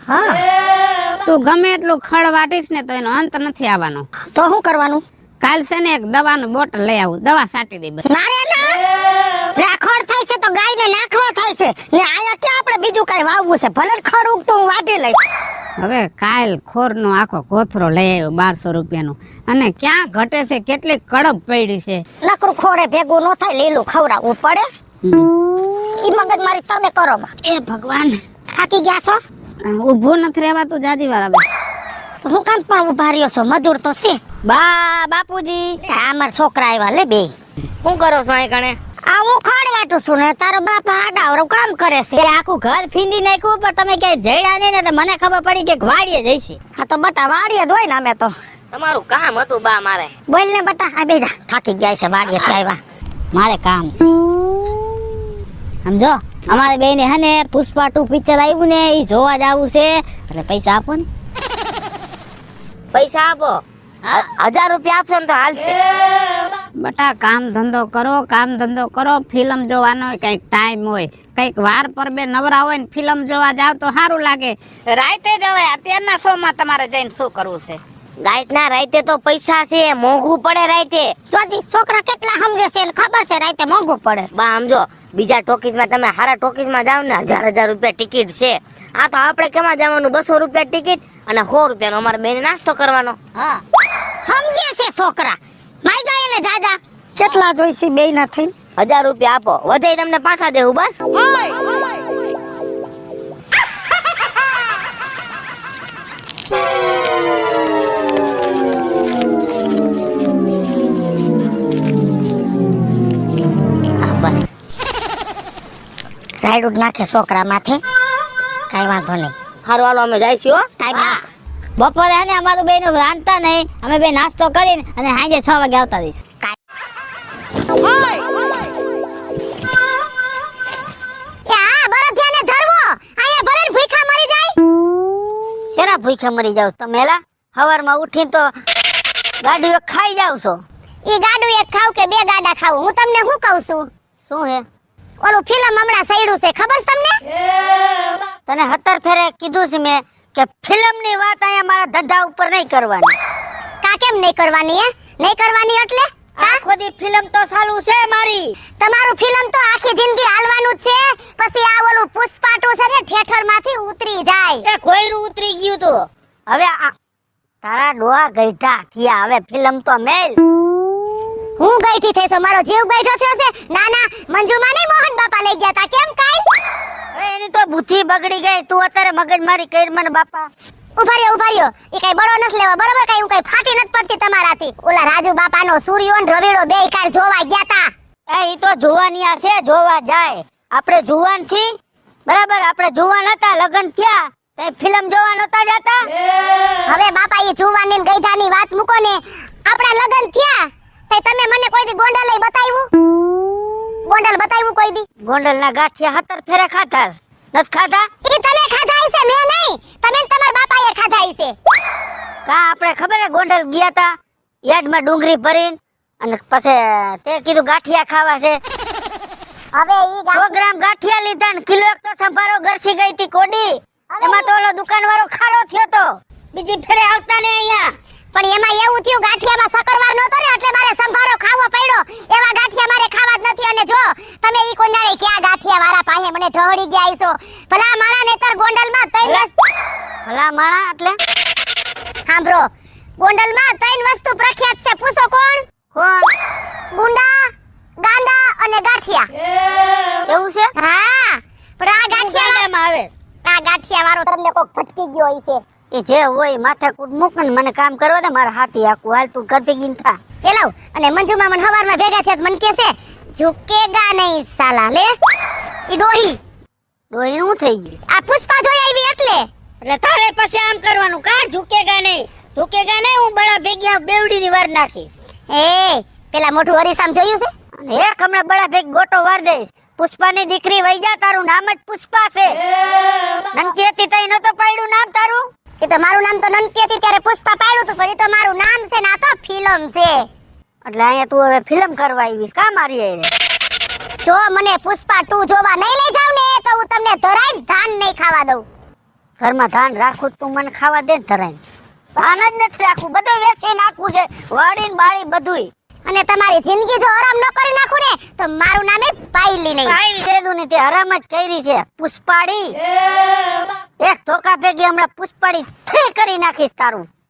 હા તું ગમે એટલું ખડ વાટીશ ને તો એનો અંત નથી આવવાનો. તો શું કરવાનું? કાલ છે ને એક દવાનું બોટલ લઈ આવું, દવા છાંટી દે બસ. ના રે ના, ખડ થાય છે તો ગાયને નાખવા થાય છે ને, આયા ક્યાં આપણે બીજું કઈ વાવવું છે? ભલે ખડ ઉગતું હું વાટી લઈશ. હવે કાલ ખોરનો આખો કોથરો લઈ આવ્યો 1200 રૂપિયાનો, અને ક્યાં ઘટે છે, કેટલી કડપ પડી છે. નકરું ખોડે ભેગું ન થાય, લીલું ખવડાવવું પડે. ઈ મગજ મારી તમે કરો બા. એ ભગવાન, થાકી ગયા છો? ઊભું નથી રહેવાતું જાજી વાળા. હું કામ પણ ઉભા રહ્યો છો? મજૂર તો છે. બાપુજી, આ મારા છોકરા આવ્યા લે બે. શું કરો છો અહીં કણે? આ હું ખડ વાટું છું ને તારો બાપ આડાવરો કામ કરે છે. એ આખું ઘર ફીંદી નાખ્યું, પણ તમે ક્યાંય જડ્યા નહીં ને, તો મને ખબર પડી કે વાડીએ જઈશે. હા તો બટા વાડીએ જ હોય ને અમે તો. તમારું કામ હતું બા મારે. બોલ ને બટા, આ બેજા થાકી ગયા છે વાડીએ થી આવ્યા. મારે કામ છે સમજો. અમારે બેને હે ને પુષ્પા 2 પિક્ચર આવ્યું ને, ઈ જોવા જાવું છે, એટલે પૈસા આપો ને. પૈસા આપો, 1000 રૂપિયા આપશો ને તો હાલશે. બટા કામ ધંધો કરો. ફિલ્મ જોવાનો કઈક ટાઈમ હોય, કઈક વાર પર બે નવરા હોય ને ફિલ્મ જોવા જાવ તો સારું લાગે. રાતે જવાય, અત્યારના શો માં તમારે જઈને શું કરવું છે? ગાઈટ ના રાતે તો પૈસા છે, મોંઘું પડે રાતે. જોજી છોકરા કેટલા સમજે છે, ખબર છે રાતે મોંઘું પડે. બા સમજો, બીજા ટોકીઝ માં તમે હારા ટોકીઝ માં જાવ ને 1000 રૂપિયા ટિકિટ છે. આ તો આપણે કેમાં જવાનું 200 રૂપિયા ટિકિટ અને 100 રૂપિયાનો અમારે બેને નાસ્તો કરવાનો. હા સમજે છે છોકરા. માઈ ગયા ને દાદા કેટલા જોઈશે બે ના થઈને? 1000 રૂપિયા આપો, વધે તમને પાછા દેવું બસ. રાયડું નાખે છોકરા માથે, કઈ વાંધો નહીં. હારું હાલો અમે જઈશું હો. બપોરે હે ને અમારું બેન રાંધતા નહીં, અમે બે નાસ્તો કરીને અને સાંજે 6 વાગે આવતા રહીશું. શેના ભૂખે મરી જાવ તમે? એલા સવારમાં ઉઠી તો ગાડીઓ ખાઈ જાવ છો. ઈ ગાડું એક ખાવ કે બે ગાડા ખાવ? હું તમને શું કહું છું? શું હે? ઓલું ફિલ્મ હમણાં સઈડું છે, ખબર છે તમને? તને 17 ફેરે કીધું છે મેં કે ફિલ્મ ની વાત અહીંયા મારા ધંધા ઉપર નહીં કરવાની. કા કેમ નહીં કરવાની? હે નહીં કરવાની એટલે? આખો દી ફિલ્મ તો ચાલુ છે મારી. તમારું ફિલ્મ તો આખી જિંદગી હાલવાનું જ છે, પછી આ ઓલું પુષ્પા 2 છે ને થિયેટર માંથી ઉતરી જાય. એ કોયરું ઉતરી ગયું તો હવે તારા ડોહા ગઈઠા થયા, હવે ફિલ્મ તો મેલ. હું ગઈઠી થઈ છું? મારો જીવ બેઠો થયો છે. ના ના, મંજુમાં નહીં, મોહન બાપા લઈ ગયા તા. કેમ કાઈ? હવે એની તો બુદ્ધિ બગડી ગઈ. તું અત્યારે મગજમારી કર મને બાપા. ઉભા રહ્યો. ઈ કઈ બડો નથી લેવા, બરોબર? કઈ હું કઈ ફાટી નથી પડતી તમારાથી. ઓલા રાજુ બાપાનો સૂર્યો ને રવિડો બે કાલ જોવા ગયા તા. ઈ તો જુવાનિયા છે, જોવા જાય. આપણે જુવાન છી, બરાબર? આપણે જુવાન હતા, લગન થયા તે ફિલ્મ જોવા નતા જતા. હવે બાપા ઈ જુવાની ને ગઈઢાની વાત મૂકો ને. આપણા લગન થયા તે તમે મને કોઈ દી ગોંડલ લઈ બતાવ્યું? ગોંડલ બતાવ્યું કોઈ દી? ગોંડલ ના ગાંઠિયા 17 ફેરે ખાધા નત ખાધા? ઈ તમે ખાધા હશે, મેં નહીં. તમે ને તમારા બાપાએ ખાધા હશે. કા આપણે ખબર હે ગોંડલ ગયા તા યાર્ડમાં ડુંગળી ભરીને, અને પછી તે કીધું ગાંઠિયા ખાવા છે. હવે ઈ 100 ગ્રામ ગાંઠિયા લીધા ને કિલો એક તો સંભારો ઘરસી ગઈ તી કોડી. એમાં તો ઓલો દુકાનવાળો ખારો થયો તો. બીજી ફેરે આવતા ને અહીંયા. પણ એમાં એવું થયું ગાંઠિયામાં સકરવાર નહોતો ને, એટલે મારે સંભારો ખાવો પડ્યો. એવા ગાંઠિયા મારે ખાવા જ નથી. અને જો તમે ઈ કોનારે ક્યાં ગાંઠિયા વાળા પાસે મને ઢોળી ગયા છો? ભલા માણા નેતર ગોંડલમાં ભલા માણા એટલે સાંભળો, ગોંડલમાં 3 વસ્તુ પ્રખ્યાત છે. પૂછો કોણ? ગુંડા, ગાંડા અને ગાંઠિયા. એવું છે? હા, પણ આ ગાંઠિયા આવે. આ ગાંઠિયા વાળો તમને કોક ભટકી ગયો હોય છે. એ જે હોય માથે કૂટ મૂક ને મને કામ કરવા દે. મારા હાથી આખું હાલ તું કરતી ગીન થા. એલાવ. અને મંજુમાં મને હવારમાં ભેગા છે, મને કહે છે ઝુકેગા નહીં સાલા. લે ઈ ડોહી નું થઈ ગયું. આ પુષ્પા જોઈ આવી એટલે તારે પછી આમ કરવાનું. કા ઝુકેગા નહીં? હું બડા ભેગી બેવડી ની વાર નાખી. એ પેલા મોટું હરીસામ જોયું છે? અને એક હમણાં બડા ભેગ ગોટો વાર દઈશ. પુષ્પાની દીકરી વઈ જા, તારું નામ જ પુષ્પા છે. નનકી હતી તઈ નતો પાડ્યું નામ તારું? એ તો મારું નામ તો નનકી હતી ત્યારે પુષ્પા પાડ્યું હતું, પણ એ તો મારું નામ છે ને આ તો ફિલ્મ છે. એટલે અહીંયા તું હવે ફિલ્મ કરવા આવીશ કા મારી આરે? જો મને પુષ્પા 2 જોવા નહીં લઈ જાવ ને તો હું તમને ધરાઈને ધાન નહીં ખાવા દઉં. ઘરમાં ધાન રાખું તું મને ખાવા દે ને ધરાઈને. ધાન જ નથી રાખવું, બધું વેચી નાખવું છે, વાડી ને બાળી બધુંય. અને તમારી જિંદગી જો આરામ ન કરી નાખું ને તો મારું નામ પાયલી નહીં. કાંઈ છેદું નહીં, તે હરામ જ કરી છે પુષ્પાડી. એક ધોકા ભેગી હમણાં પુષ્પાડી થઈ કરી નાખીશ તારું.